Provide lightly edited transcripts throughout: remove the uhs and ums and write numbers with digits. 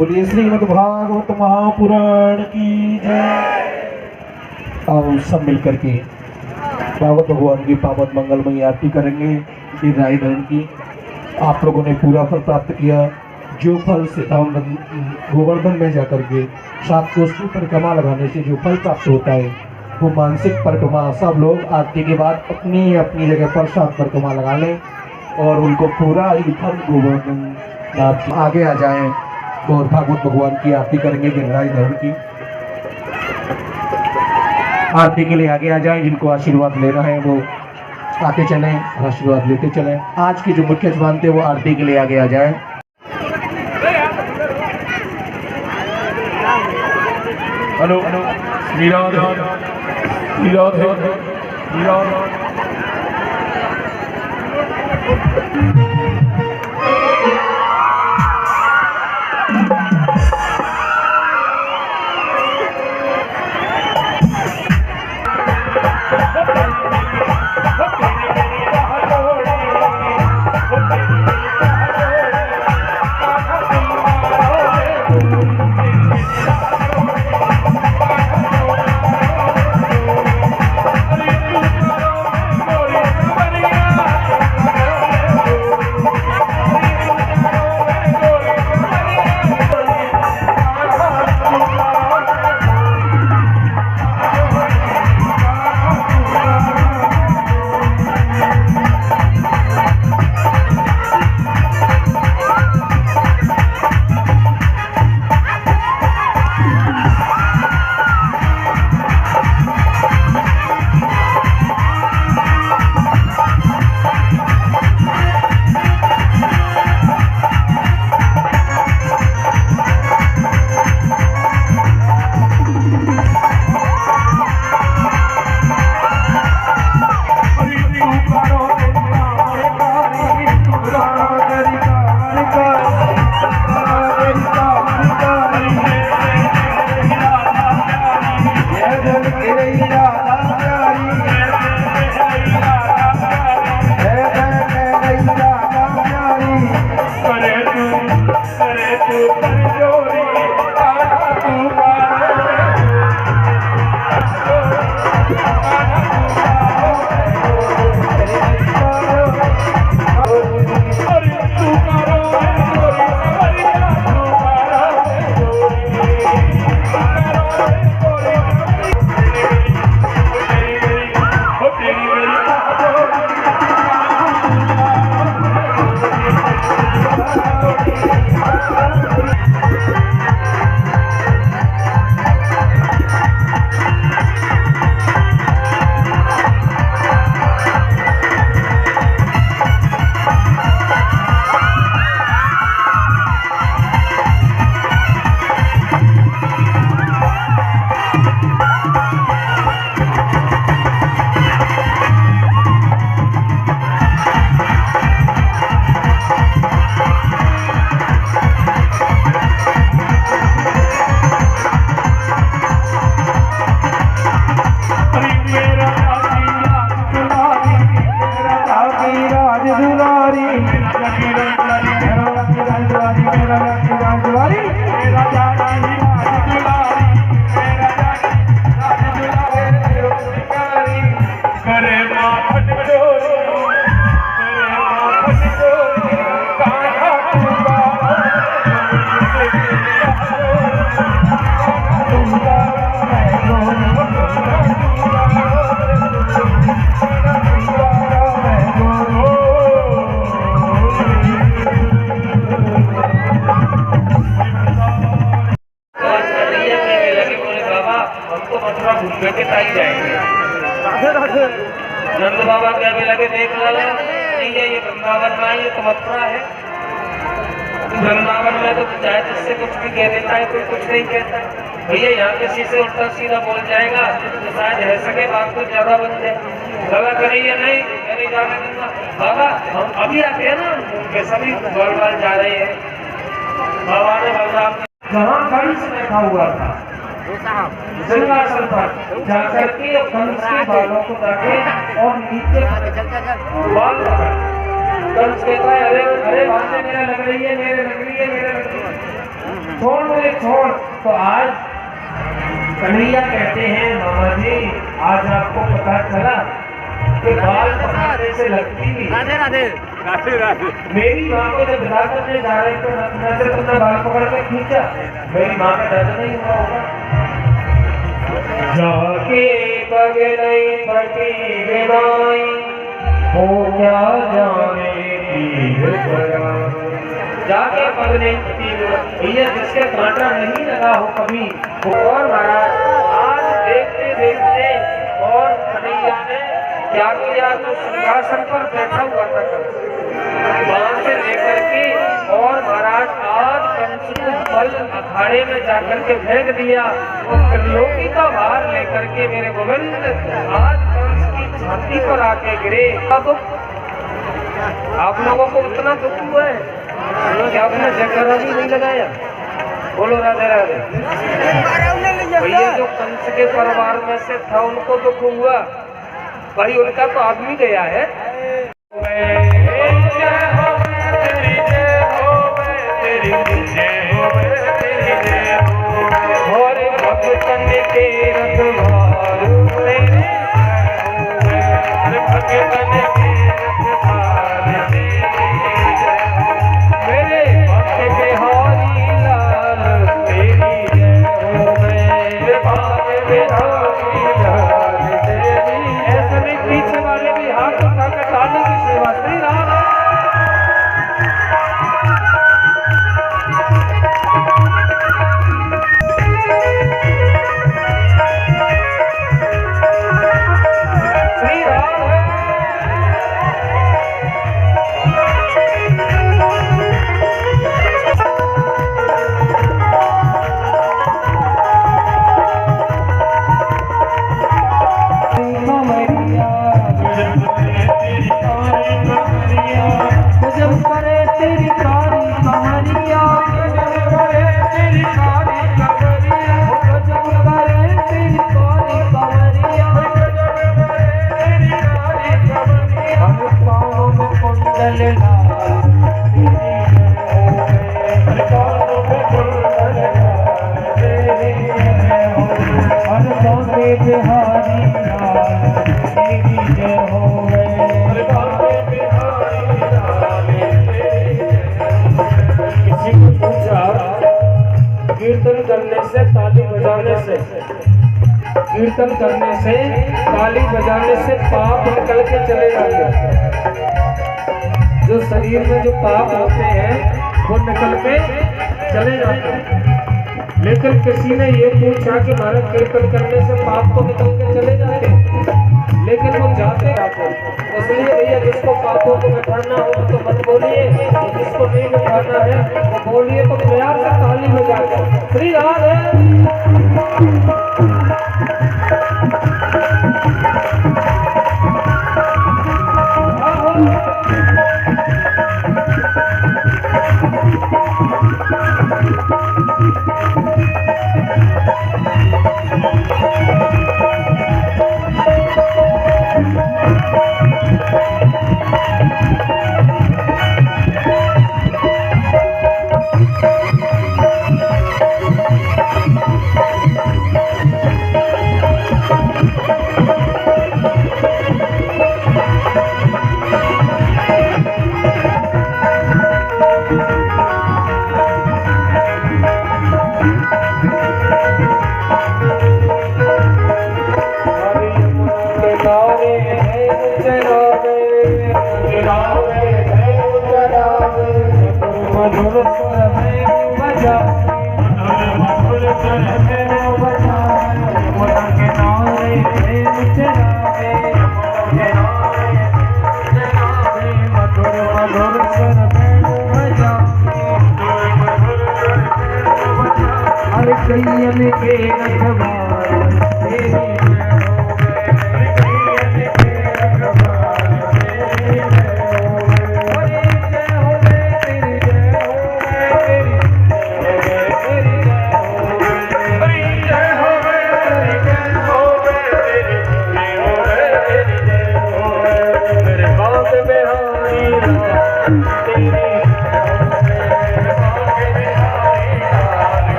बोलिए श्रीमद् भागवत महापुराण की जय। आओ सब मिल करके भागवत भगवान की पावन मंगलमयी आरती करेंगे। राय धर्म की आप लोगों ने पूरा फल प्राप्त किया। जो फल सीतावन गोवर्धन में जाकर के 7 कोष की परिक्रमा लगाने से जो फल प्राप्त होता है वो मानसिक परिक्रमा सब लोग आरती के बाद अपनी अपनी जगह पर 7 परिक्रमा लगा लें और उनको पूरा ही फल गोवर्धन आगे आ जाएं और भागवत भगवान की आरती करेंगे। गिरिराज धर्म की आरती के लिए आगे आ जाएं। जिनको आशीर्वाद लेना है वो आते चलें, आशीर्वाद लेते चलें। आज की जो मुख्य जबान थे वो आरती के लिए आगे आ जाएं। हेलो राधे राधे राधे। मथुरा घूम के ताई जाएंगे। नंद बाबा क्या भी लगे देख ला नहीं है, ये वृंदावन में ये तो मथुरा है। वृंदावन में तो चाहे जिससे कुछ भी कह देता है, कोई कुछ नहीं कहता। भैया यहाँ किसी से उल्टा सीधा बोल जाएगा तो शायद रह सके बात को ज्यादा बन जाए। बाबा करिए नहीं, मैं नहीं जाने दूंगा। बाबा हम अभी आते हैं ना, उनके सभी बाल जा रहे हैं। बाबा ने बलराम जहाँ कंस बैठा हुआ था सिंहासन पर जाकर के कंस के बालों को जाके और नीचे बाल कंस कहता है अरे अरे बातें मेरे लग रही है, मेरे लग रही है, मेरे लग रही है, छोड़ मेरे छोड़। तो आज कन्हैया कहते हैं मामा जी आज आपको पता चला कि बाल पकड़ने से लगती भी। राधे राधे राधे राधे। मेरी माँ को जब विदा करने जा रहे तो न सिर्फ तुमने बाल पकड़ के खींचा, मेरी माँ का दर्द नहीं हुआ होगा। जाके बगले बटी बिनाई हो क्या जाने जाके बगले भैया जिसके कांटा नहीं लगा हो कभी। और महाराज आज देखते देखते और कन्हैया ने क्या किया, तो सिंहासन पर बैठा हुआ था वहां से लेकर के और महाराज आज कंस को बल अखाड़े में जाकर के फेंक दिया और त्रिलोकी का भार लेकर के मेरे गोविंद आज कंस की छाती पर आके गिरे। आप लोगों को उतना दुख हुआ है कि आपने जयकारा भी नहीं लगाया? बोलो राधे राधे। भैया जो कंस के परिवार में से था उनको दुख हुआ, भाई उनका तो आदमी गया है। और भगतन के रखवार मेरे भक्त बिहारी लाल तेरी जय हो, मेरे भक्त बिहारी लाल तेरी। ऐसे में पीछे वाले भी हाथ उठाकर ताली की सेवा। श्री राम कीर्तन करने से ताली बजाने से कीर्तन करने से ताली बजाने से पाप निकल के चले जाते। जो शरीर में जो पाप होते हैं वो निकल के चले जाते हैं। लेकिन किसी ने ये पूछा कि महाराज कीर्तन करने से पाप तो निकल के चले जाते, लेकिन वो जाते इसलिए भैया जिसको पापों को मिटाना हो तो मत बोलिए, जिसको नहीं मिटाना है वो बोलिए। तो प्यार से ताली बजाकर श्री राधे। मधुर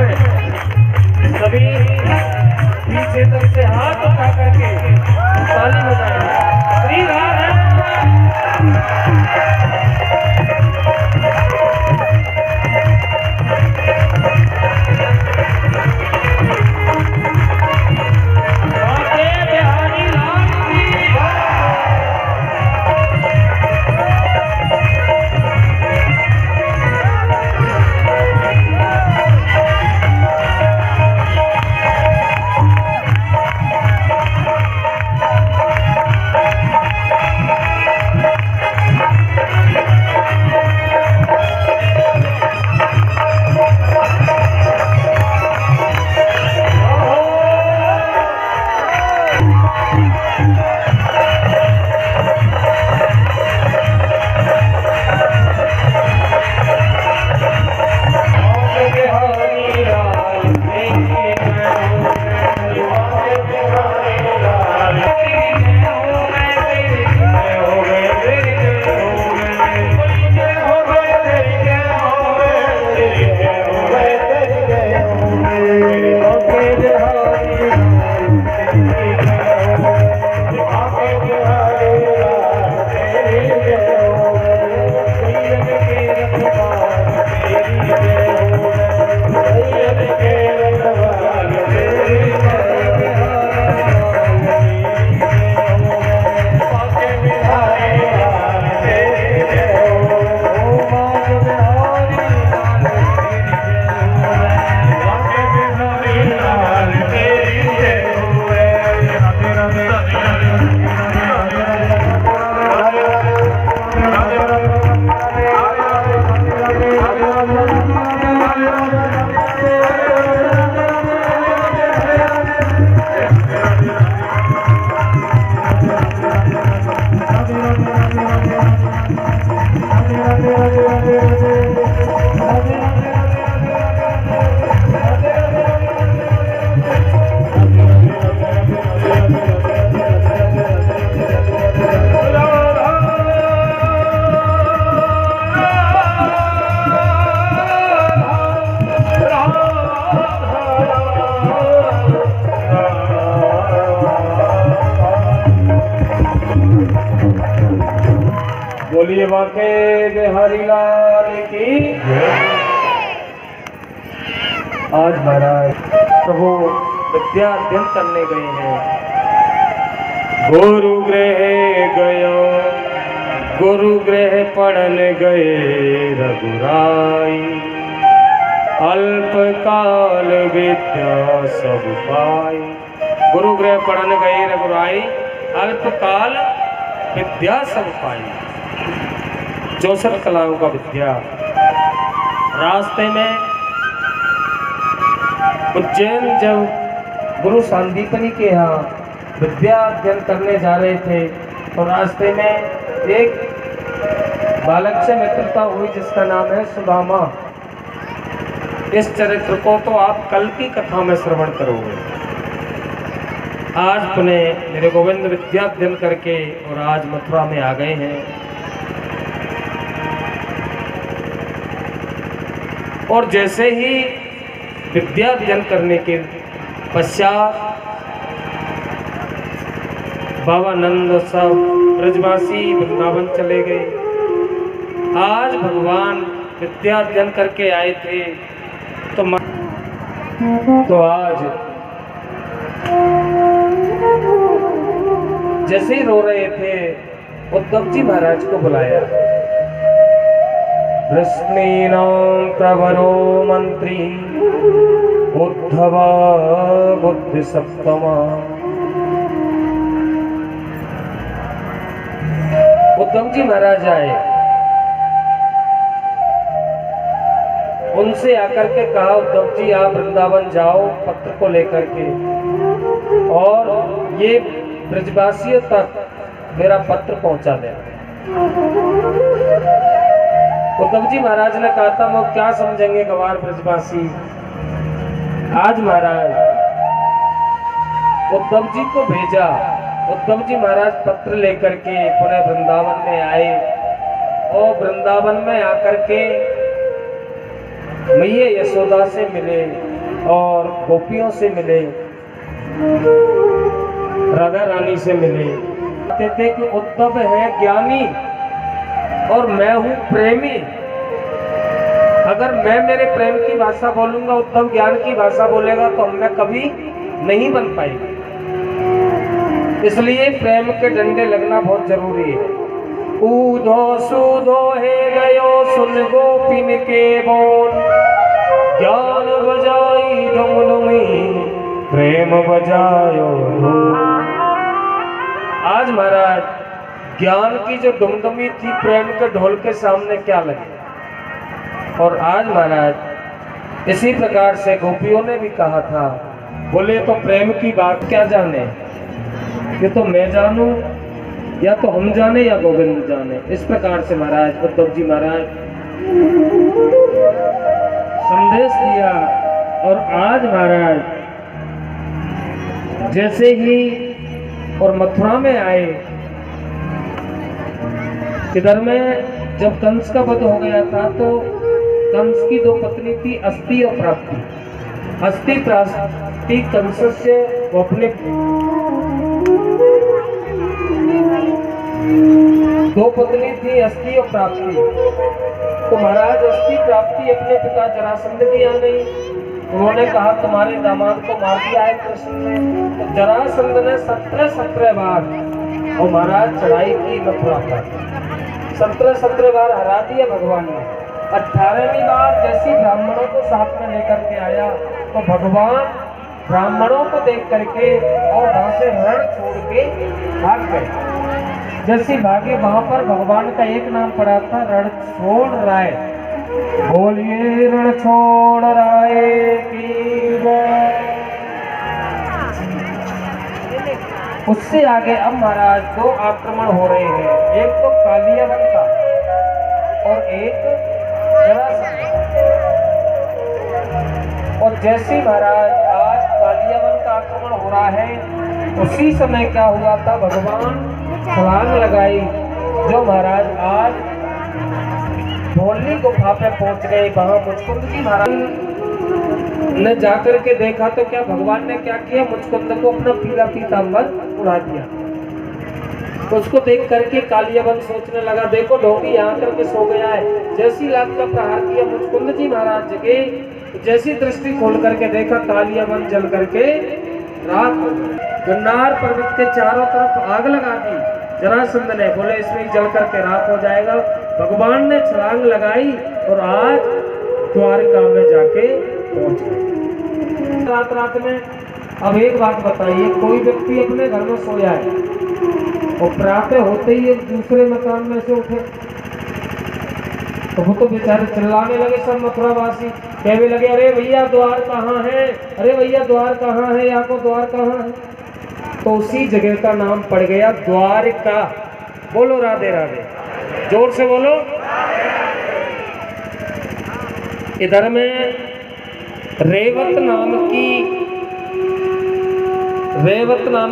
में सभी पीछे तक से हाथ उठा करके ताली बजाएंगे। श्री राधे बोलिए बाके बिहारी लाल की। आज महाराज प्रभु विद्या अध्ययन करने गए हैं। गुरु गृह गयो, गुरु गृह पढ़न गए रघुराई, अल्पकाल विद्या सब पाई। गुरु गृह पढ़न गए रघुराई, अल्पकाल विद्या सब पाई। 64 कलाओं का विद्या। रास्ते में उज्जैन जब गुरु सांदीपनी के यहाँ विद्या अध्ययन करने जा रहे थे तो रास्ते में एक बालक से मित्रता हुई जिसका नाम है सुदामा। इस चरित्र को तो आप कल की कथा में श्रवण करोगे। आज पुनः मेरे गोविंद विद्या अध्ययन करके और आज मथुरा में आ गए हैं। और जैसे ही विद्या अध्ययन करने के पश्चात बाबा नंद सब ब्रजवासी वृंदावन चले गए। आज भगवान विद्या अध्ययन करके आए थे तो आज जैसे ही रो रहे थे उद्धव जी महाराज को बुलाया। कृष्णीनां प्रवरो मंत्री उद्धव बुद्धि सप्तमा। उद्धव जी महाराज आए, उनसे आकर के कहा उद्धव जी आप वृंदावन जाओ पत्र को लेकर के और ये ब्रजवासियों तक मेरा पत्र पहुंचा देना। उद्धव जी महाराज ने कहा था वो क्या समझेंगे गवार ब्रजवासी। आज महाराज उद्धव जी को भेजा। उद्धव जी महाराज पत्र लेकर के पुनः वृंदावन में आए और वृंदावन में आकर के मैया यशोदा से मिले। और गोपियों से मिले, राधा रानी से मिले। कहते थे कि उद्धव है ज्ञानी और मैं हूँ प्रेमी। अगर मैं मेरे प्रेम की भाषा बोलूंगा, उद्धव ज्ञान की भाषा बोलेगा, तो हमें कभी नहीं बन पाएगी। इसलिए प्रेम के डंडे लगना बहुत जरूरी है। ऊधो सूधो है गयो सुन गोपिन के बोल, ज्ञान बजाई डुमडुमी प्रेम बजायो। आज महाराज ज्ञान की जो डुमडुमी थी प्रेम के ढोल के सामने क्या लगी। और आज महाराज इसी प्रकार से गोपियों ने भी कहा था, बोले तो प्रेम की बात क्या जाने, ये तो मैं जानूं या तो हम जाने या गोविंद जाने। इस प्रकार से महाराज उद्धव जी महाराज संदेश दिया। और आज महाराज जैसे ही और मथुरा में आए, इधर में जब कंस का वध हो गया था तो कंस की दो पत्नी थी, अस्थि और प्राप्ति। अस्थि प्राप्ति कंस से वो अपने दो पत्नी थी, अस्थि और प्राप्ति। तो महाराज अस्थि प्राप्ति अपने पिता जरासंध की आ गई। उन्होंने कहा तुम्हारे दामाद को मार दिया है कृष्ण ने। तो जरासंध ने 17 बार और महाराज चढ़ाई की मथुरा पर, 17 बार हरा दिया भगवान ने। 18वीं बार जैसी ब्राह्मणों को साथ में लेकर के आया तो भगवान ब्राह्मणों को देख करके और वहां से रण छोड़ के भाग गए। जैसी भागे वहां पर भगवान का एक नाम पड़ा था, रणछोड़ राय। बोलिए रणछोड़ राय की जय। उससे आगे अब महाराज दो आक्रमण हो रहे हैं, एक तो कालियावन का और एक जरासंध। और जैसे महाराज आज कालियावन का आक्रमण हो रहा है, उसी समय क्या हुआ था, भगवान छलांग लगाई। जो महाराज आज ढोली गुफा पे पहुंच गए, वहां मुचकुंद जी महाराज ने जाकर के देखा तो क्या भगवान ने क्या किया, मुचकुंद को अपना पीला पीतांबर उड़ा दिया। तो उसको देख करके कालियावन सोचने लगा, देखो ढोंगी यहाँ करके सो गया है। जैसी लात का प्रहार किया मुचकुंद जी महाराज जगे, जैसी दृष्टि खोल करके देखा कालियावन जल करके राख हो गई। गन्नार पर्वत के चारों तरफ आग लगा दी जरासंध ने, बोले इसमें जल करके राख हो जाएगा। भगवान ने छलांग लगाई और आज द्वारका में जाके पहुंच गए रात में। अब एक बात बताइए, कोई व्यक्ति अपने घर में सोया है और प्रातः होते ही एक दूसरे मकान में से उठे तो वो तो बेचारे चिल्लाने लगे। सब मथुरावासी कहने लगे, अरे भैया द्वार कहाँ है, अरे भैया द्वार कहाँ है, यहाँ को द्वार कहाँ है। तो उसी जगह का नाम पड़ गया द्वारका। बोलो राधे राधे, जोर से बोलो। इधर में रेवत नाम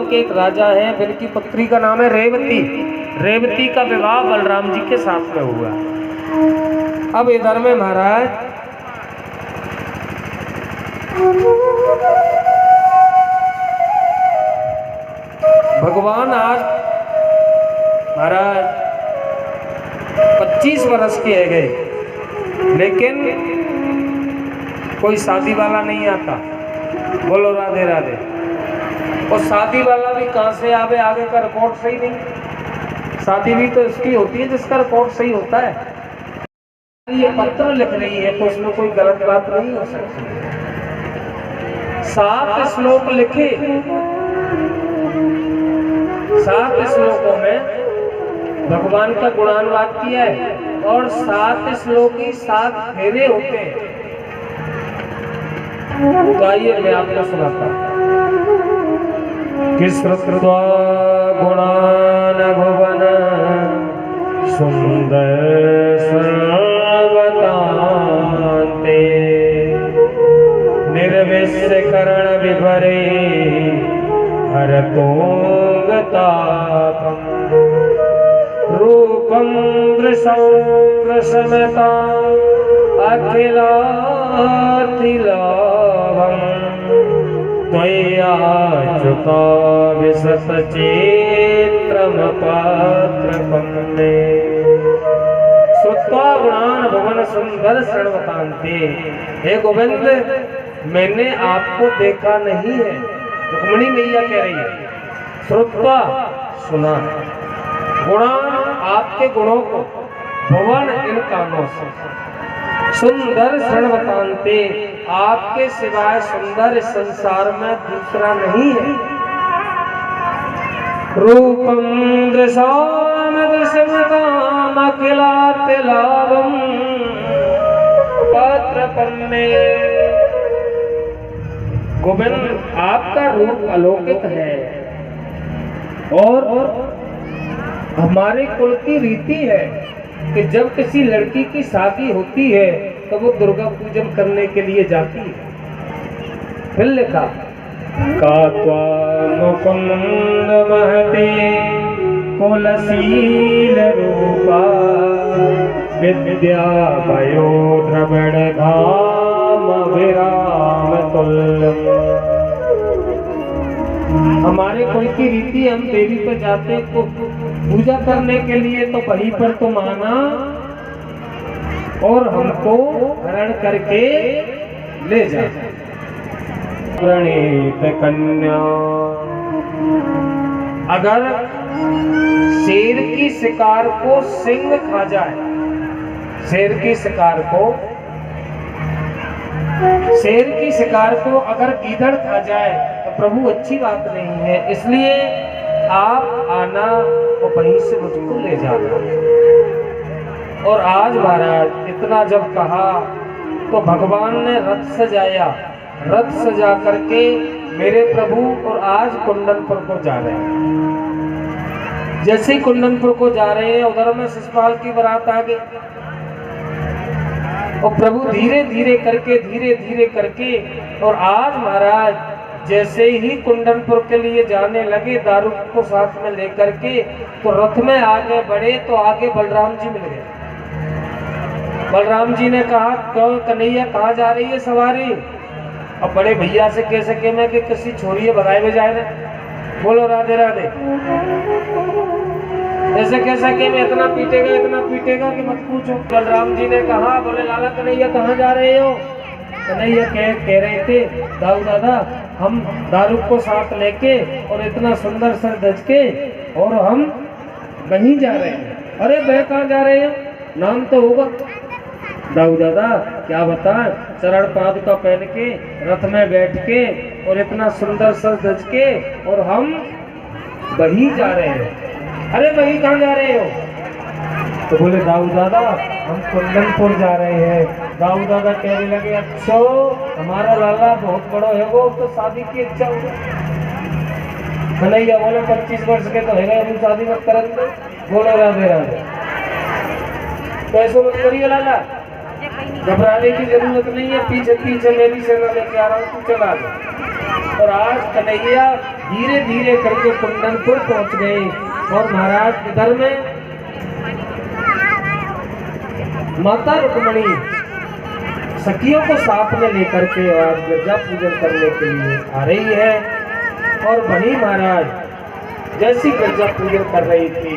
के एक राजा हैं, जिनकी पुत्री का नाम है रेवती। रेवती का विवाह बलराम जी के साथ में हुआ। अब इधर में महाराज भगवान आज महाराज 25 वर्ष के है गए, लेकिन कोई शादी वाला नहीं आता। बोलो राधे राधे। और शादी वाला भी कहाँ से आवे, आगे का रिकॉर्ड सही नहीं। शादी भी तो इसकी होती है जिसका रिकॉर्ड सही होता है। ये पत्र लिख रही है तो उसमें कोई गलत बात नहीं हो सकती। 7 श्लोक लिखे, 7 श्लोकों में भगवान का गुणानुवाद किया है और 7 श्लोक ही 7 फेरे होते हैं। आइए मैं आपको सुनाता हूँ। कृत्वा गुणान भुवन सुंदर सर्वतान्ते निर्विश्य करण विभरे हरतोंगतापम रूपम दृशं रसमता अखिलातिलाभम त्वय्याच्युता विशतचेत्रमपात्रपं मे श्रुत्वा गुणान् भुवन सुंदर शृण्वतान्ते। हे गोविंद, मैंने आपको देखा नहीं है, रुक्मिणी मैया कह रही है। श्रुत्वा सुना, गुणान आपके गुणों को, भुवन इन कानों से, सुंदर शृण्वतान्ते आपके सिवाय सुंदर इस संसार में दूसरा नहीं है। रूपम दृशाम दृश्यताम अखिलातिलाभम पात्रपम मे। गोविंद, आपका रूप अलौकिक है और हमारे कुल की रीति है कि जब किसी लड़की की शादी होती है तो वो दुर्गा पूजन करने के लिए जाती है। फिर लिखा का मुकुंद महते कुलशील रूपा विद्या भयो द्रविड़ धाम विराम तुल्यम। हमारे कुल की रीति, हम देवी पर जाते को पूजा करने के लिए तो वहीं पर तो माना और हमको हरण करके ले जाते। प्रणीत कन्या, अगर शेर की शिकार को सिंह खा जाए, शेर की शिकार को अगर गीदड़ खा जाए तो प्रभु अच्छी बात नहीं है, इसलिए आप आना और वहीं से मुझको ले जाना। और आज महाराज इतना जब कहा तो भगवान ने रथ सजाया, रथ सजा करके मेरे प्रभु और आज कुंडनपुर को जा रहे हैं। जैसे ही कुंडनपुर को जा रहे हैं उधर में शिषपाल की बारात आ गई और प्रभु धीरे धीरे करके और आज महाराज जैसे ही कुंडनपुर के लिए जाने लगे दारू को साथ में लेकर के, तो रथ में आगे बढ़े तो आगे बलराम जी मिल गए। बलराम जी ने कहा क्यों कन्हैया कहाँ जा रही है सवारी? अब बड़े भैया से कह सके मैं कि किसी छोरी भगाए में जाए ना, बोलो राधे राधे। ऐसे कह सके मैं इतना पीटेगा कि मत पूछो। बलराम जी ने कहा बोले लाला कन्हैया कहाँ जा रहे हो? कन्हैया कह रहे थे दाऊ दादा हम दारू को साथ लेके और इतना सुंदर सर धज के और हम वहीं जा रहे हैं। अरे वह कहाँ जा रहे हैं? नाम तो होगा। दाऊ दादा क्या बताएं, चरण पादुका पहन के रथ में बैठ के और इतना सुंदर सर धज के और हम वहीं जा रहे हैं। अरे वहीं कहाँ जा रहे हो? तो बोले दाऊ दादा हम कुंडनपुर जा रहे हैं। दाऊ दादा कहने लगे अच्छा हमारा लाला बहुत बड़ा है, वो तो शादी की इच्छा हो। कन्हैया बोले 25 वर्ष के तो है, हम शादी मत करेंगे। बोलो राधे राधे। पैसों मत करिए लाला, घबराने की जरूरत नहीं है, पीछे पीछे मेरी सेना लेके आ रहा हूँ, तू चला जा। और आज कन्हैया धीरे धीरे करके कुंडनपुर पहुंच गए और महाराज इधर में माता रुक्मिणी सखियों को साथ में लेकर के आज गिरजा पूजन करने के लिए आ रही है। और वहीं महाराज जैसी गिरजा पूजन कर रही थी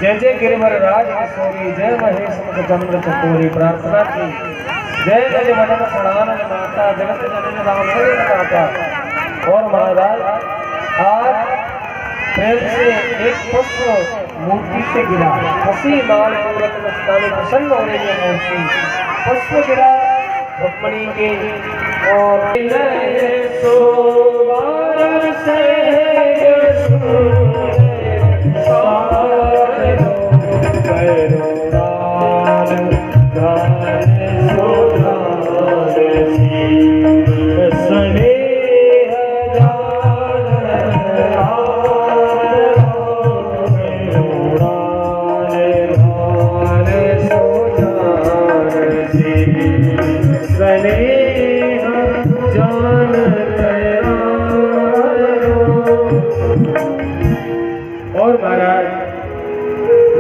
जय जय गिरिवर राज किशोरी, जय महेश मुख चंद्र चकोरी। प्रार्थना की जय जय मदन सड़ानन माता, जगत जननी राम माता। और महाराज आज प्रेम से एक पुष्प मूर्ति से गिरा, हसी माल पूरत मस्तानी प्रसन्न हो रही है मूर्ति। पुष्प गिरा रुक्मिणी के और से और महाराज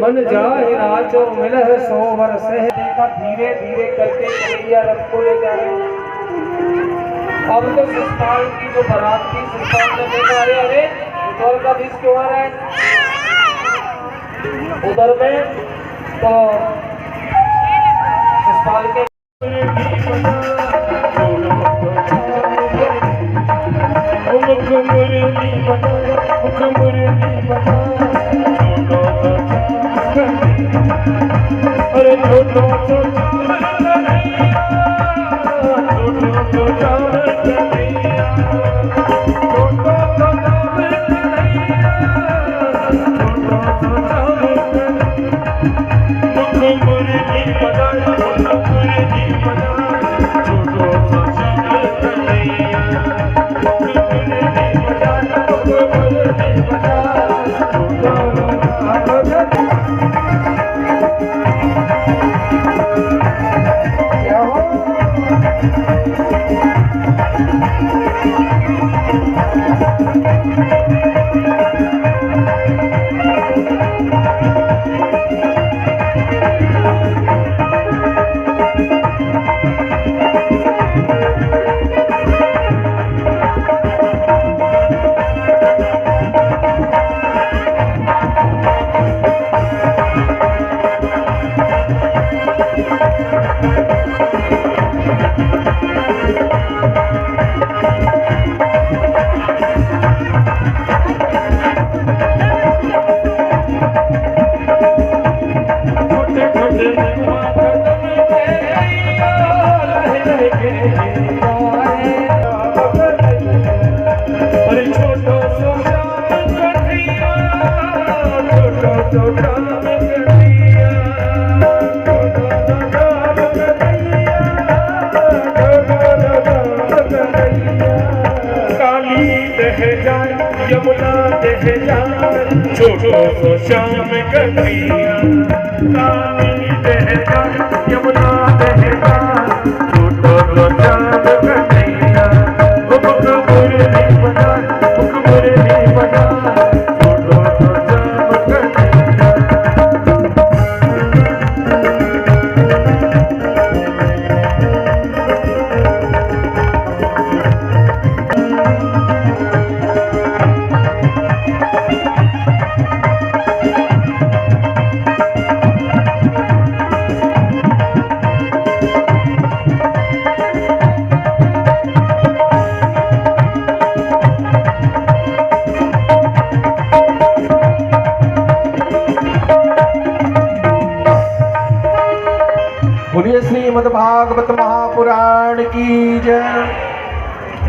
मन जाए नाचो मिलह 100 वर्ष है। देखा धीरे धीरे करके कन्हैया रथ को ले जा रहे हैं। अब तो ससुराल की जो बारात थी, ससुराल ने देखा अरे अरे उधर का बीच क्यों आ रहा है उधर में, तो ससुराल के अरे यमुना देह जान छोटो सो श्याम कन्हैया, काली देह जान यमुना देह जान छोटो सो श्याम कन्हैया। मुख मुरली बजा छोटो सो श्याम कन्हैया। बोलिए श्रीमद् भागवत महापुराण की जय।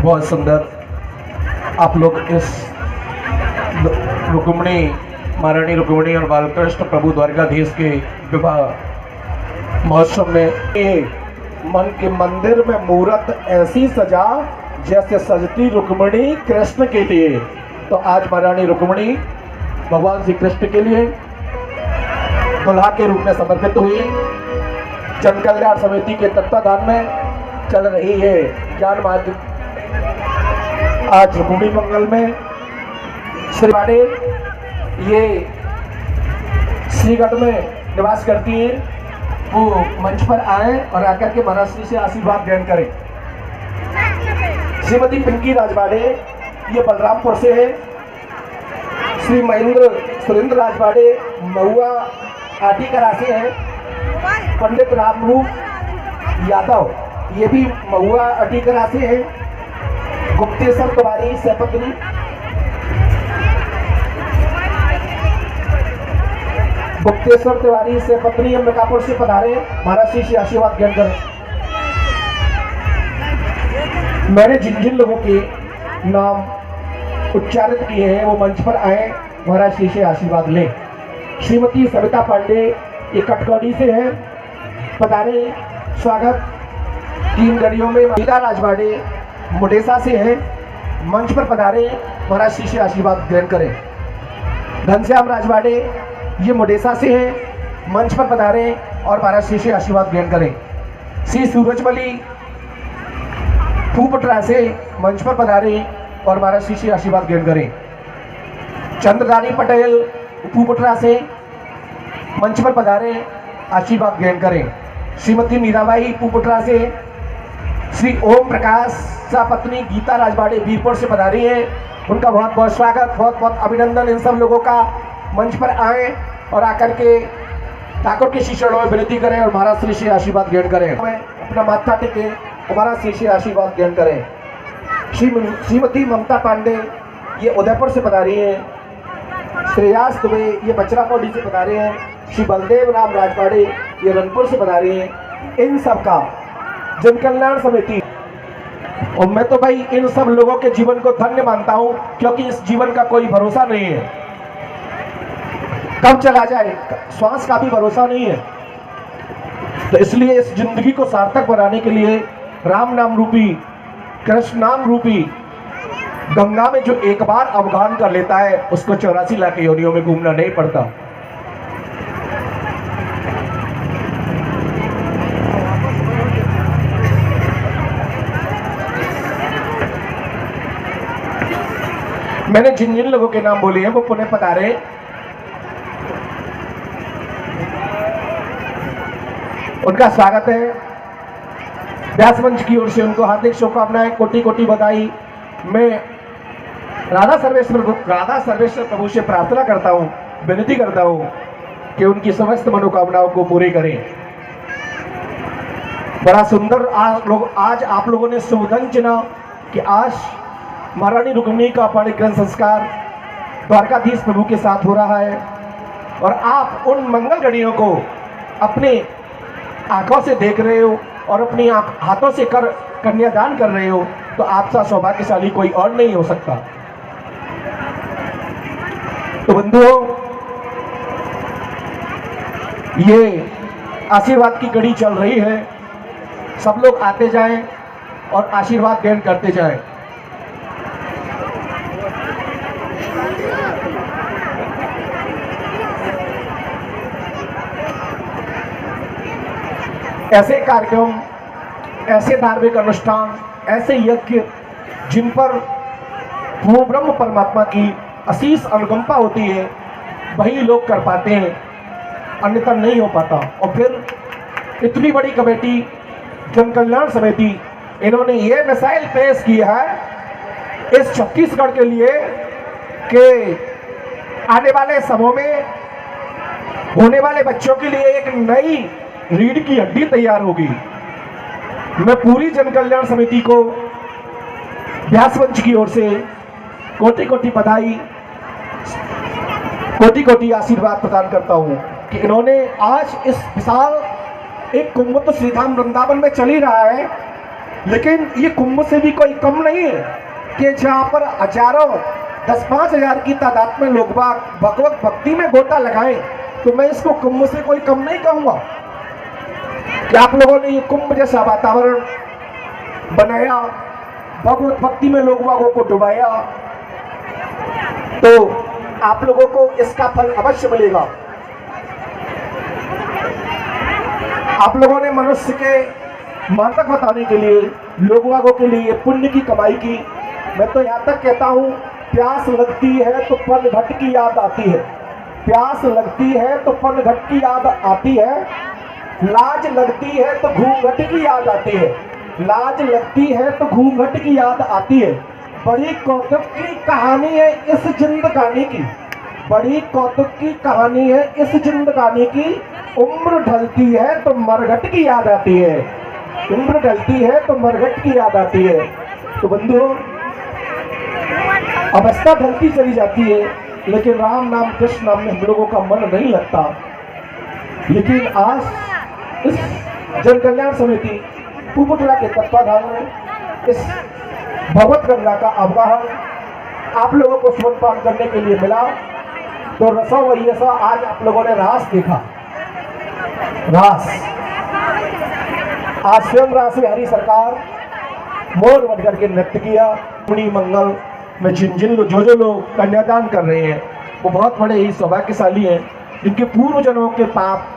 बहुत सुंदर आप लोग इस रुक्मिणी महारानी रुक्मिणी और बालकृष्ण प्रभु द्वारकाधीश के विवाह महोत्सव में ये मन के मंदिर में मूर्त ऐसी सजा जैसे सजती रुक्मिणी कृष्ण के लिए। तो आज महारानी रुक्मिणी भगवान श्री कृष्ण के लिए दुल्हा के रूप में समर्पित हुई। जन कल्याण समिति के तत्वाधान में चल रही है ज्ञान मार्ग। आज रुक्मिणी मंगल में श्रीवाड़े ये श्रीगढ़ में निवास करती हैं, वो मंच पर आए और आकर के महाराज श्री से आशीर्वाद ग्रहण करें। श्रीमती पिंकी राजवाड़े ये बलरामपुर से है। श्री महेंद्र सुरेंद्र राजवाड़े महुआ आटीकरा से है। पंडित रामरूप यादव ये भी महुआ अटीकरा से है। गुप्तेश्वर तिवारी सपत्नी, गुप्तेश्वर तिवारी से पत्नी अंबिकापुर से पधारे, महाराज श्री से आशीर्वाद ग्रहण करें। मैंने जिन जिन लोगों के नाम उच्चारित किए हैं वो मंच पर आए, महाराज श्री से आशीर्वाद लें। श्रीमती सविता पांडे ये कटकौड़ी से है, पधारे, स्वागत। 3 गाड़ियों में मीरा राजवाड़े मुडेसा से है, मंच पर पधारे, महाराज श्री से आशीर्वाद ग्रहण करें। घनश्याम राजवाड़े ये मुडेसा से है, मंच पर पधारे और महाराज श्री से आशीर्वाद ग्रहण करें। श्री सूरजमली फूपटरा से मंच पर पधारे और महाराज श्री से आशीर्वाद ग्रहण करें। चंद्रधारी पटेल पूपटरा से मंच पर पधारे, आशीर्वाद ग्रहण करें। श्रीमती मीराबाई पूपटरा से, श्री ओम प्रकाश सा पत्नी गीता राजवाड़े वीरपुर से पधारी है। उनका बहुत बहुत स्वागत, बहुत बहुत अभिनंदन। इन सब लोगों का मंच पर आए और आकर के ठाकुर के श्री चरणों में विनती करें और महाराज श्री से आशीर्वाद ग्रहण करें। अपना माथा टेके हमारा श्री से आशीर्वाद ग्रहण करें। श्रीमती ममता पांडे ये उदयपुर से पधारी हैं। श्रेयास दुबे ये बचरा पौड़ी से पधारे हैं। श्री बलदेव राम राजवाड़े ये रनपुर से पधारे हैं। इन सब का जन कल्याण समिति, और मैं तो भाई इन सब लोगों के जीवन को धन्य मानता हूं, क्योंकि इस जीवन का कोई भरोसा नहीं है, कब चला जाए श्वास का भी भरोसा नहीं है। तो इसलिए इस जिंदगी को सार्थक बनाने के लिए राम नाम रूपी, कृष्ण नाम रूपी गंगा में जो एक बार अवगाहन कर लेता है उसको 84 लाख योनियों में घूमना नहीं पड़ता। मैंने जिन जिन लोगों के नाम बोले हैं वो पुनः पधारे। उनका स्वागत है। व्यास मंच की ओर से उनको हार्दिक शुभकामनाएं, कोटि कोटि बधाई। मैं राधा सर्वेश्वर प्रभु से प्रार्थना करता हूं, विनती करता हूं कि उनकी समस्त मनोकामनाओं को पूरी करें। बड़ा सुंदर आज आप लोगों ने सुबोधन चुना कि आज महारानी रुक्मिणी का पाणिग्रहण संस्कार द्वारकाधीश प्रभु के साथ हो रहा है और आप उन मंगल घड़ियों को अपने आंखों से देख रहे हो और अपनी हाथों से कन्यादान कर रहे हो, तो आपसा सौभाग्यशाली कोई और नहीं हो सकता। तो बंधुओं, ये आशीर्वाद की घड़ी चल रही है। सब लोग आते जाएं और आशीर्वाद ग्रहण करते जाएं। ऐसे कार्यक्रम, ऐसे धार्मिक अनुष्ठान, ऐसे यज्ञ जिन पर वो ब्रह्म परमात्मा की असीस अनुकंपा होती है, वही लोग कर पाते हैं, अन्यथा नहीं हो पाता। और फिर इतनी बड़ी कमेटी जन कल्याण समिति, इन्होंने ये मिसाइल पेश की है इस छत्तीसगढ़ के लिए कि आने वाले समय में होने वाले बच्चों के लिए एक नई रीढ़ की हड्डी तैयार होगी। मैं पूरी जन कल्याण समिति को व्यास मंच की ओर से कोटि कोटि बधाई, कोटि कोटि आशीर्वाद प्रदान करता हूं कि इन्होंने आज इस विशाल एक कुंभ तो श्रीधाम वृंदावन में चल ही रहा है, लेकिन ये कुंभ से भी कोई कम नहीं है कि जहां पर हजारों 10-5 हजार की तादाद में लोग भगवत भक्ति में गोता लगाएं, तो मैं इसको कुंभ से कोई कम नहीं कहूंगा। कि आप लोगों ने ये कुंभ जैसा वातावरण बनाया, भगवत भक्ति में लोगों को डुबाया, तो आप लोगों को इसका फल अवश्य मिलेगा। आप लोगों ने मनुष्य के मार्ग बताने के लिए, लोगों के लिए पुण्य की कमाई की। मैं तो यहाँ तक कहता हूँ, प्यास लगती है तो पन घट की याद आती है, प्यास लगती है तो पन घट की याद आती है, लाज लगती है तो घूंघट की याद आती है, लाज लगती है तो घूंघट की याद आती है। बड़ी कौतुक की कहानी है इस जिंदगानी की, बड़ी कौतुक की कहानी है इस जिंदगानी की। उम्र ढलती है तो मरघट की याद आती है, उम्र ढलती है तो मरघट की याद आती है। तो बंधुओं, अवस्था ढलती चली जाती है, लेकिन राम नाम कृष्ण नाम में हम लोगों का मन नहीं लगता। लेकिन आज इस जन कल्याण समिति पूपटरा के तत्वाधान में इस भगवत गंगा का अवगाहन आप लोगों को सुमनपान करने के लिए मिला। तो रसो वही ऐसा, आज आप लोगों ने रास देखा, रास आज स्वयं रास में हरी सरकार मोर बन करके नृत्य किया। पुणी मंगल में जो लोग कन्यादान कर रहे हैं वो बहुत बड़े ही सौभाग्यशाली हैं, जिनके पूर्व जन्मों के पाप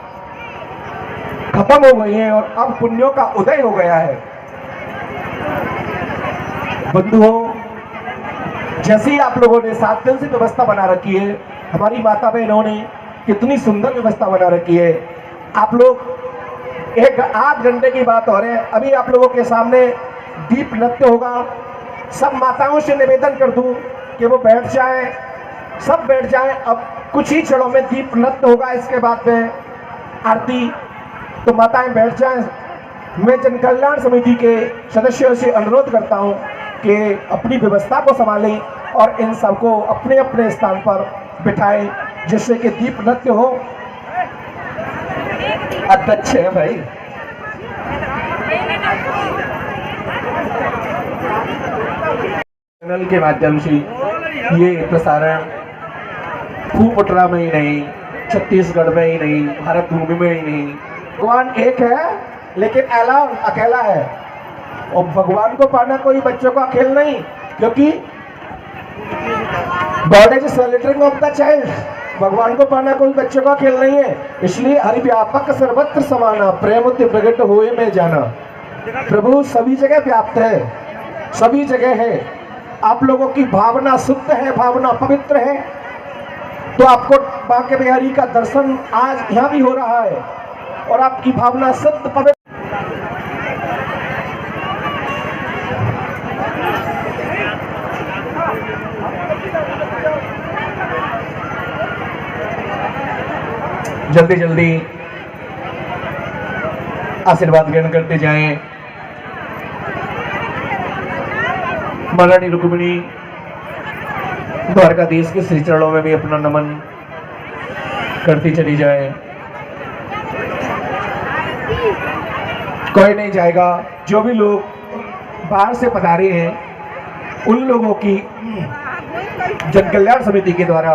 खत्म हो गए हैं और अब पुण्यों का उदय हो गया है। बंधुओं, जैसे ही आप लोगों ने 7 दिन से व्यवस्था बना रखी है, हमारी माता बहनों ने कितनी सुंदर व्यवस्था बना रखी है। आप लोग एक आध घंटे की बात हो रही है, अभी आप लोगों के सामने दीप नृत्य होगा। सब माताओं से निवेदन कर दूं कि वो बैठ जाएं, सब बैठ जाएं। अब कुछ ही क्षणों में दीप नृत्य होगा, इसके बाद में आरती, तो माताएं बैठ जाएं। मैं जन कल्याण समिति के सदस्यों से अनुरोध करता हूं कि अपनी व्यवस्था को संभालें और इन सबको अपने अपने स्थान पर बिठाएं, जिससे कि दीप नृत्य हो। अध्यक्ष है भाई। चैनल के माध्यम से ये प्रसारण फूपटरा में ही नहीं, छत्तीसगढ़ में ही नहीं, भारत भूमि में ही नहीं, भगवान एक है लेकिन अकेला है। और भगवान को पाना कोई बच्चों का खेल नहीं, क्योंकि God is selecting of the child. भगवान को पाना कोई बच्चों का खेल नहीं है। इसलिए हरि व्यापक सर्वत्र समाना, प्रेम प्रकट हुए में जाना। प्रभु सभी जगह व्याप्त है, सभी जगह है। आप लोगों की भावना शुद्ध है, भावना पवित्र है, तो आपको बांके बिहारी का दर्शन आज यहाँ भी हो रहा है और आपकी भावना शुद्ध पवित्र। जल्दी जल्दी आशीर्वाद ग्रहण करते जाएं। महारानी रुक्मिणी द्वारकाधीश के श्री चरणों में भी अपना नमन करती चली जाए। कोई नहीं जाएगा। जो भी लोग बाहर से पधारे हैं उन लोगों की जन कल्याण समिति के द्वारा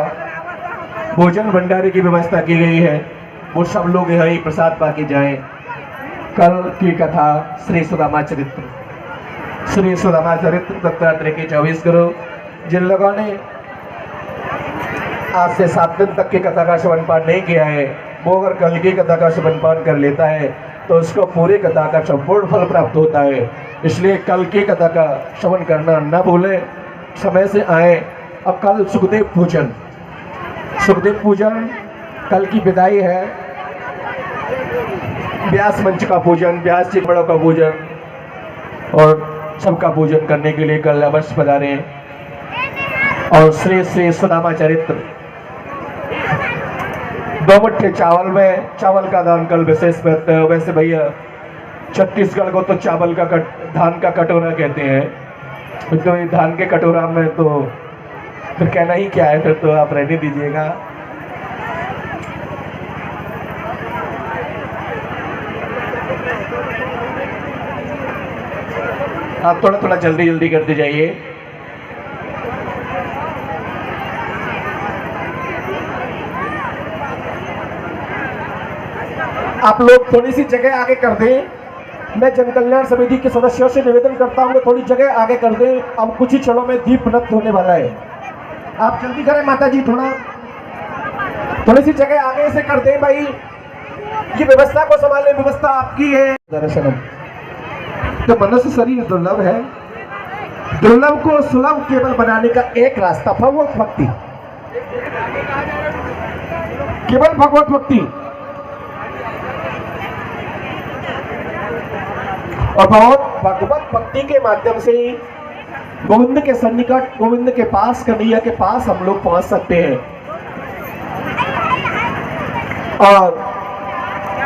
भोजन भंडारे की व्यवस्था की गई है। वो सब लोग यही प्रसाद पाके जाएं। कल की कथा श्री सुदामा चरित्र, श्री सुदामा चरित्र दत्तात्रेय के 24 गुरु। जिन लोगों ने आज से 7 दिन तक की कथा का श्रवण पाठ नहीं किया है, वो अगर कल की कथा का श्रवण पाठ कर लेता है तो उसको पूरी कथा का संपूर्ण फल प्राप्त होता है। इसलिए कल की कथा का श्रवण करना न भूलें, समय से आए। अब कल सुखदेव पूजन, सुखदेव पूजन कल की विदाई है। व्यास मंच का पूजन, व्यास जी बड़ों का पूजन और सबका पूजन करने के लिए कल अवश्य पधारें। और श्री श्री सुदामा चरित्र 2 मुट्ठी चावल में, चावल का दान कल विशेष महत्व है। वैसे भैया छत्तीसगढ़ को तो चावल का धान का कटोरा कहते हैं, तो ये धान के कटोरा में तो फिर कहना ही क्या है, फिर तो आप रहने दीजिएगा। आप थोड़ा थोड़ा जल्दी जल्दी करते जाइए। आप लोग थोड़ी सी जगह आगे कर दें। मैं जन कल्याण समिति के सदस्यों से निवेदन करता हूं कि थोड़ी जगह आगे कर दें। अब कुछ ही क्षणों में दीप नृत्य होने वाला है। आप जल्दी करें माता जी, थोड़ी सी जगह आगे से कर दें भाई। ये व्यवस्था को संभालने, व्यवस्था आपकी है। दर्शनम तो मनुष्य शरीर दुर्लभ है, दुर्लभ को सुलभ केवल बनाने का एक रास्ता भगवत भक्ति, केवल भगवत भक्ति। और भगवत भक्ति के माध्यम से ही गोविंद के सन्निकट, गोविंद के पास, कन्हैया के पास हम लोग पहुंच सकते हैं। और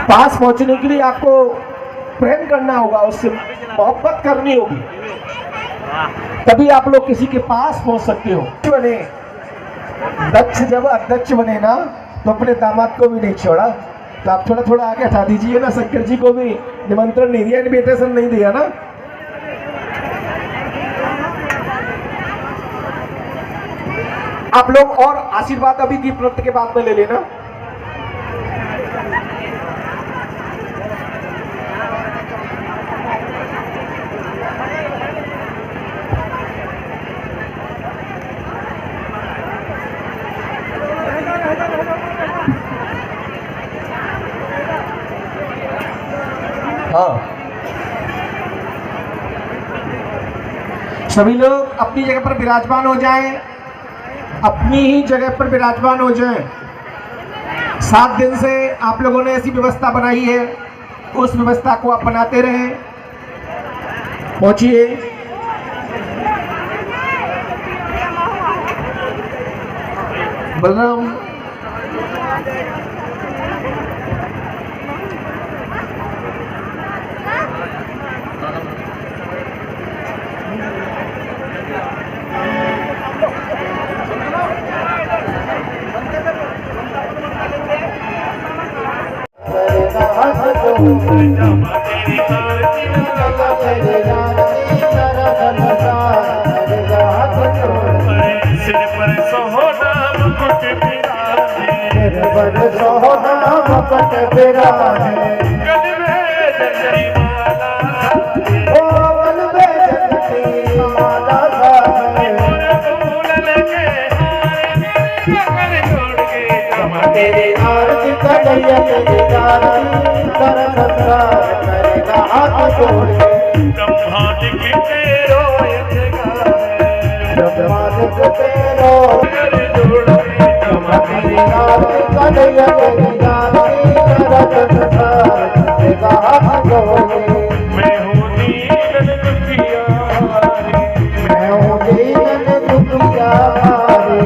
पास पहुंचने के लिए आपको प्रेम करना होगा, उससे मोहब्बत करनी होगी, तभी आप लोग किसी के पास पहुंच सकते हो। बने दक्ष जब अध्यक्ष बने ना तो अपने दामाद को भी नहीं छोड़ा, तो आप थोड़ा थोड़ा आगे हटा दीजिए ना। शंकर जी को भी निमंत्रण नहीं दिया, इनविटेशन नहीं दिया ना। आप लोग और आशीर्वाद अभी दीप नृत्य के बाद में ले लेना। हाँ, सभी लोग अपनी जगह पर विराजमान हो जाएं। अपनी ही जगह पर विराजमान हो जाएं। 7 दिन से आप लोगों ने ऐसी व्यवस्था बनाई है, उस व्यवस्था को आप बनाते रहें। पहुंचिए। बलराम सिर पर सोहना मुकुट विराजे गल में जंगली माला ओवन में जगती माला साहे फूल लगे हारे छोड़ के तेरी आरती कन्हैया तेरी आरती कर संसार करेगा हाथ जोड़ के ब्रह्मा दिखते रोयत ब्रह्मा दिखते रो कर जोड़ के तेरी आरती कन्हैया तेरी आरती कर संसार करेगा हाथ जोड़ के मैं हूँ दीन दुखियारी मैं हूँ दीन दुखिया हारी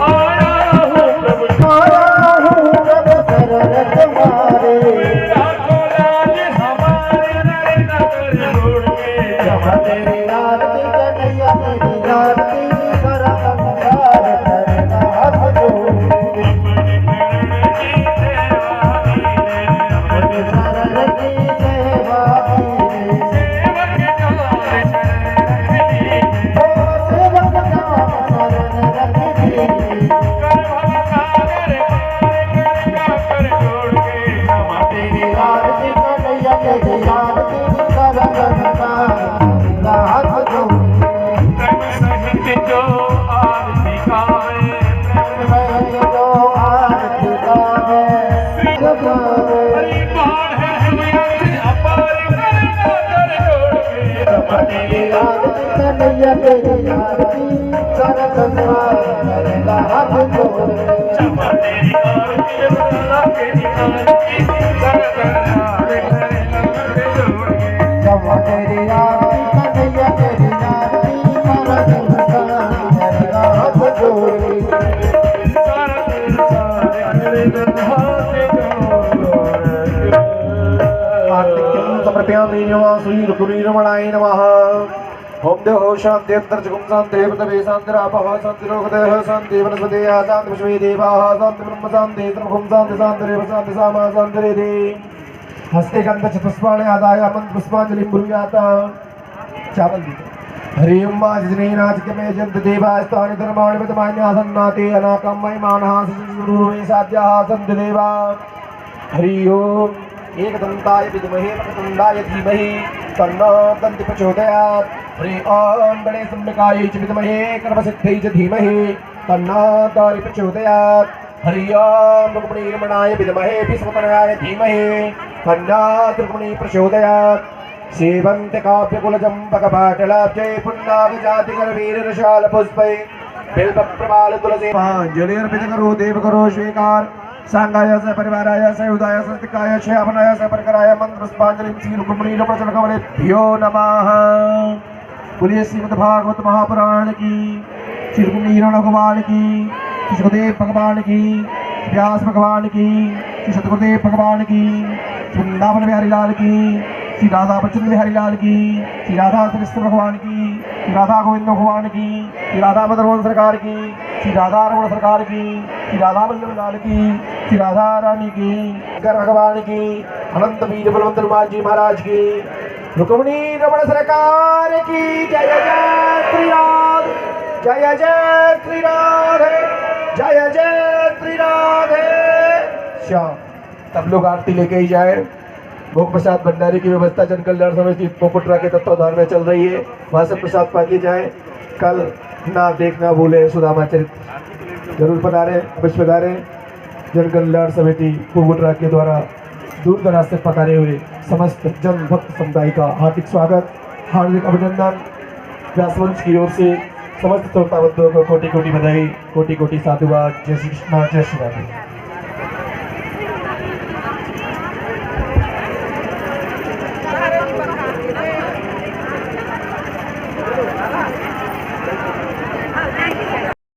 आया हूँ प्रभु आया हूँ प्रभु शरण तुम्हारे राखो लाज हमारे नैना कर जोड़ के तेरी आरती कन्हैया तेरी आरती कर संसार करेगा हाथ जोड़ के अपने शरण की सेवा कीजिए शरण की सेवा कर जोड़ के तेरी आरती कन्हैया तेरी आरती कर संसार करेगा हाथ जोड़ के सहित जो आरती गाए जो आरती गावे हरि बाण है हमें अपार करना कर जोड़ के तेरी आरती कन्हैया तेरी आरती कर संसार करेगा हाथ जोड़ के क्षमा तेरी आरती बना तेरी आरती कर जोड़ के जब तेरी आरती कन्हैया तेरी आरती कर संसार करेगा हाथ जोड़ के आर्तिक्यं समर्पयामि नमः श्री रुक्मिणीरमणाय नमः। ओम देहो शांति अंतर्जगुं शांति पृथ्वी शांतिरापः शांतिरोगदेह शांति वनस्पतयः शांति विश्वे देवाः शांति ब्रह्म शांति सर्वभूम शांति शांतिरेव शांति सामा शांतिरेधि। हस्ते गंध चतुष्पाणे आदाय मंत्र पुष्पांजलिं ब्रूयात। चावल दीजिए। हरि ओम आदिनेनाचितमे जन्त देवास्तानि धर्माणि विद्यमान्यासन्नाते अनाकं महिमानः सिद्धि साध्याः सन्ति देवा। हरि ओम एकदन्ताय विद्महे वक्रतुण्डाय धीमहि तन्नो दन्ति प्रचोदयात्। हरि ओम गणेशम्बिकायै च विद्महे कर्मसिद्ध्यै च धीमहि तन्नो दन्ति प्रचोदयात्। हरि ओम रुक्मिणीरमणाय विद्महे विष्णुतनयाय धीमहि तन्नो रुक्मिणी प्रचोदयात्। सेवन्त काव्यकुलचम्पकपाटलाब्जै पुण्डागजातिकरवीरशालपुष्पै बिल्वप्रवाल तुलसी जलिर्पित करो देव करो स्वीकार। सांगाय स परिवाराय स उदाय स तिकाय श्यामनाय स परकराय मंत्र पुष्पांजलिं श्री रुक्मिणी प्रचन कमलेभ्यो नमः। बोलिए श्रीमद् भागवत महापुराण की, श्री रुक्मिणी भगवान की, श्री सुखदेव भगवान की, व्यास भगवान की, श्री सतगुरुदेव भगवान की, श्री वृंदावन बिहारी लाल की, श्री राधा बच्चन बिहारी लाल की, श्री राधा कृष्ण भगवान की, श्री राधा गोविंद भगवान की, श्री राधा मदन सरकार की, श्री राधा रमण सरकार की, श्री राधा वल्लभ लाल की, श्री राधा रानी की, शंकर भगवान की, अनंत वीर बलवंत हनुमान जी महाराज की, रुक्मिणी रमण सरकार की। जय जय श्री राधे, जय जय श्री राधे, जय जय श्री राधे श्याम। सब लोग आरती लेके ही जाए। भोग प्रसाद भंडारे की व्यवस्था जन कल्याण समिति पोकुटरा के तत्वाधान में चल रही है, वहाँ से प्रसाद पाके जाए। कल ना देखना भूले सुदामा चरित्र जरूर पधारें, अवश्य पधारें। जन कल्याण समिति पोकुटरा के द्वारा दूर दराज से पधारे हुए समस्त जन भक्त समुदाय का हार्दिक स्वागत, हार्दिक अभिनंदन। व्यासवंश की ओर से समस्त श्रोता बंधुओं को कोटि कोटि बधाई, कोटि कोटि साधुवाद। जय श्री कृष्ण, जय श्री राधे।